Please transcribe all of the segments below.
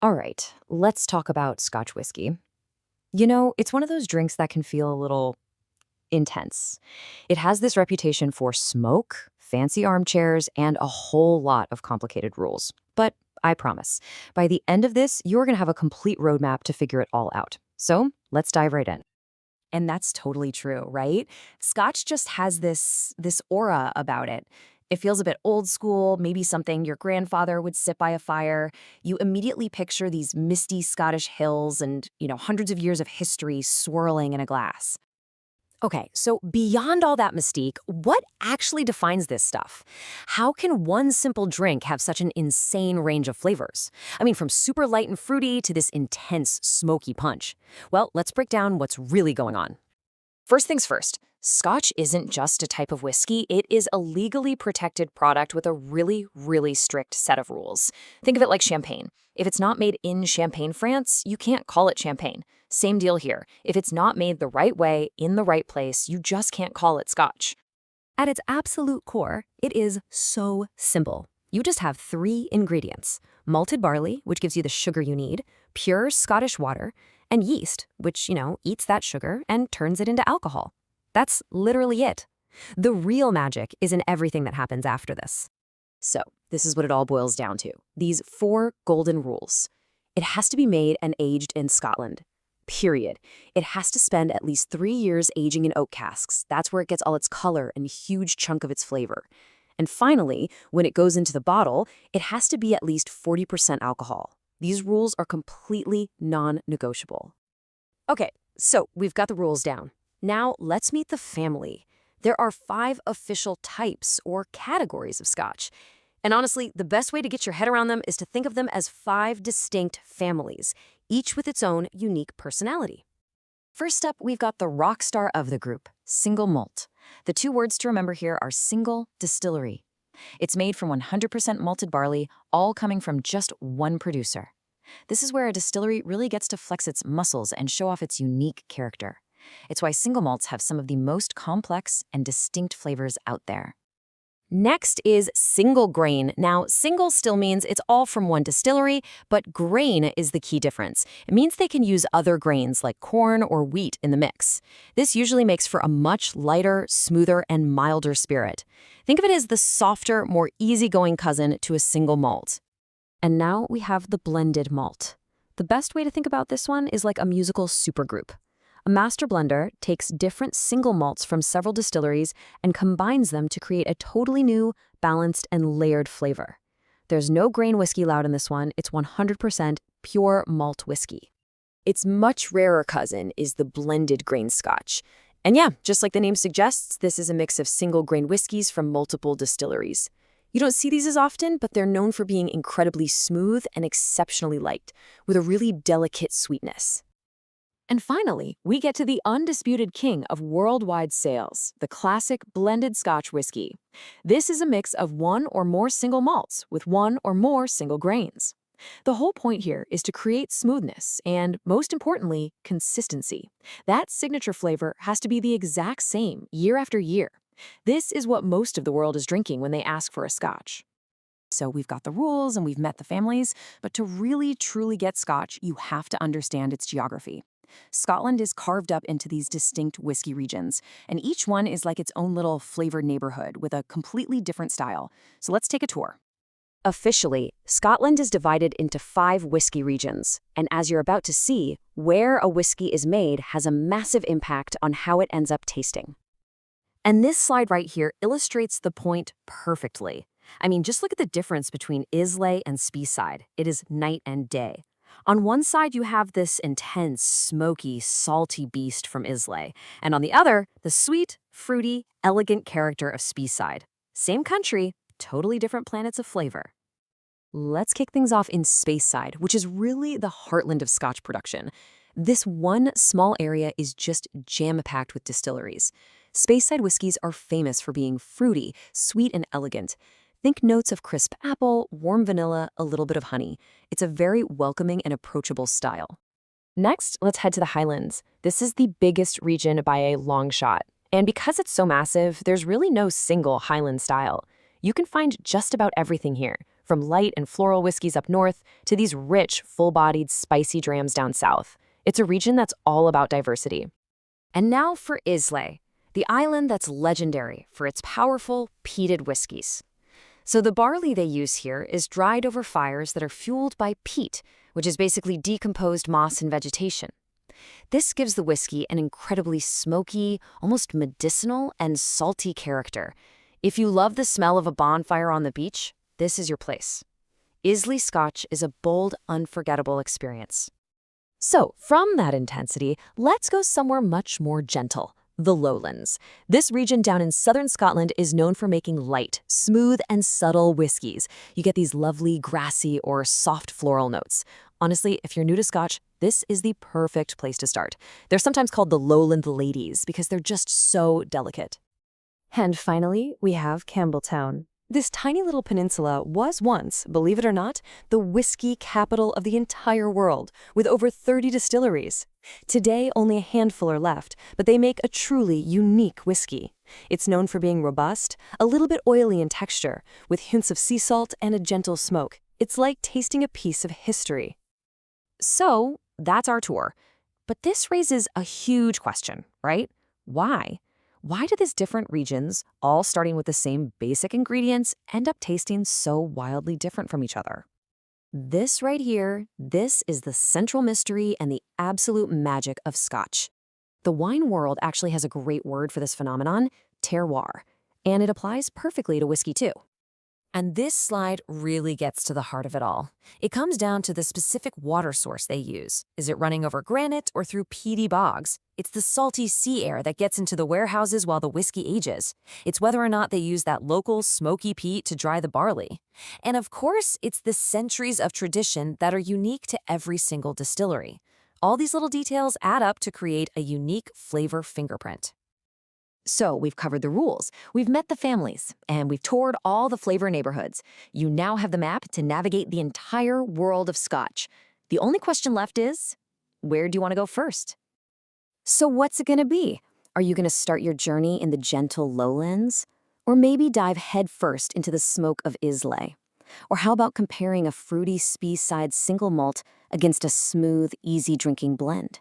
All right, let's talk about Scotch whiskey. You know, it's one of those drinks that can feel a little intense. It has this reputation for smoke, fancy armchairs, and a whole lot of complicated rules. But I promise, by the end of this, you're going to have a complete roadmap to figure it all out. So let's dive right in. And that's totally true, right? Scotch just has this aura about it. It feels a bit old school, maybe something your grandfather would sit by a fire. You immediately picture these misty Scottish hills and, hundreds of years of history swirling in a glass. Okay, so beyond all that mystique, what actually defines this stuff? How can one simple drink have such an insane range of flavors? I mean, from super light and fruity to this intense, smoky punch. Well, let's break down what's really going on. First things first, Scotch isn't just a type of whiskey, it is a legally protected product with a really, really strict set of rules. Think of it like champagne. If it's not made in Champagne, France, you can't call it champagne. Same deal here. If it's not made the right way, in the right place, you just can't call it Scotch. At its absolute core, it is so simple. You just have three ingredients: malted barley, which gives you the sugar you need, pure Scottish water, and yeast, which, eats that sugar and turns it into alcohol. That's literally it. The real magic is in everything that happens after this. So, this is what it all boils down to. These four golden rules. It has to be made and aged in Scotland. Period. It has to spend at least 3 years aging in oak casks. That's where it gets all its color and a huge chunk of its flavor. And finally, when it goes into the bottle, it has to be at least 40% alcohol. These rules are completely non-negotiable. Okay, so we've got the rules down. Now let's meet the family. There are 5 official types or categories of Scotch. And honestly, the best way to get your head around them is to think of them as 5 distinct families, each with its own unique personality. First up, we've got the rock star of the group, single malt. The 2 words to remember here are single distillery. It's made from 100% malted barley, all coming from just one producer. This is where a distillery really gets to flex its muscles and show off its unique character. It's why single malts have some of the most complex and distinct flavors out there. Next is single grain. Now, single still means it's all from one distillery, but grain is the key difference. It means they can use other grains like corn or wheat in the mix. This usually makes for a much lighter, smoother, and milder spirit. Think of it as the softer, more easygoing cousin to a single malt. And now we have the blended malt. The best way to think about this one is like a musical supergroup. A master blender takes different single malts from several distilleries and combines them to create a totally new, balanced, and layered flavor. There's no grain whiskey allowed in this one. It's 100% pure malt whiskey. Its much rarer cousin is the blended grain Scotch. And yeah, just like the name suggests, this is a mix of single grain whiskeys from multiple distilleries. You don't see these as often, but they're known for being incredibly smooth and exceptionally light, with a really delicate sweetness. And finally, we get to the undisputed king of worldwide sales, the classic blended Scotch whiskey. This is a mix of one or more single malts with one or more single grains. The whole point here is to create smoothness and, most importantly, consistency. That signature flavor has to be the exact same year after year. This is what most of the world is drinking when they ask for a Scotch. So we've got the rules and we've met the families, but to really truly get Scotch, you have to understand its geography. Scotland is carved up into these distinct whiskey regions, and each one is like its own little flavored neighborhood with a completely different style. So let's take a tour. Officially, Scotland is divided into 5 whiskey regions, and as you're about to see, where a whiskey is made has a massive impact on how it ends up tasting. And this slide right here illustrates the point perfectly. I mean, just look at the difference between Islay and Speyside. It is night and day. On one side, you have this intense, smoky, salty beast from Islay, and on the other, the sweet, fruity, elegant character of Speyside. Same country, totally different planets of flavor. Let's kick things off in Speyside, which is really the heartland of Scotch production. This one small area is just jam-packed with distilleries. Speyside whiskies are famous for being fruity, sweet, and elegant. Think notes of crisp apple, warm vanilla, a little bit of honey. It's a very welcoming and approachable style. Next, let's head to the Highlands. This is the biggest region by a long shot. And because it's so massive, there's really no single Highland style. You can find just about everything here, from light and floral whiskeys up north to these rich, full-bodied, spicy drams down south. It's a region that's all about diversity. And now for Islay, the island that's legendary for its powerful, peated whiskeys. So the barley they use here is dried over fires that are fueled by peat, which is basically decomposed moss and vegetation. This gives the whiskey an incredibly smoky, almost medicinal and salty character. If you love the smell of a bonfire on the beach, this is your place. Islay Scotch is a bold, unforgettable experience. So, from that intensity, let's go somewhere much more gentle. The Lowlands. This region down in southern Scotland is known for making light, smooth, and subtle whiskies. You get these lovely, grassy, or soft floral notes. Honestly, if you're new to Scotch, this is the perfect place to start. They're sometimes called the Lowland Ladies because they're just so delicate. And finally, we have Campbeltown. This tiny little peninsula was once, believe it or not, the whiskey capital of the entire world, with over 30 distilleries. Today, only a handful are left, but they make a truly unique whiskey. It's known for being robust, a little bit oily in texture, with hints of sea salt and a gentle smoke. It's like tasting a piece of history. So, that's our tour. But this raises a huge question, right? Why? Why do these different regions, all starting with the same basic ingredients, end up tasting so wildly different from each other? This right here, this is the central mystery and the absolute magic of Scotch. The wine world actually has a great word for this phenomenon, terroir, and it applies perfectly to whiskey too. And this slide really gets to the heart of it all. It comes down to the specific water source they use. Is it running over granite or through peaty bogs? It's the salty sea air that gets into the warehouses while the whiskey ages. It's whether or not they use that local smoky peat to dry the barley. And of course, it's the centuries of tradition that are unique to every single distillery. All these little details add up to create a unique flavor fingerprint. So we've covered the rules, we've met the families, and we've toured all the flavor neighborhoods. You now have the map to navigate the entire world of Scotch. The only question left is, where do you want to go first? So what's it going to be? Are you going to start your journey in the gentle lowlands? Or maybe dive headfirst into the smoke of Islay? Or how about comparing a fruity Speyside single malt against a smooth, easy-drinking blend?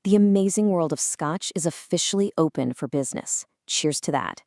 The amazing world of Scotch is officially open for business. Cheers to that.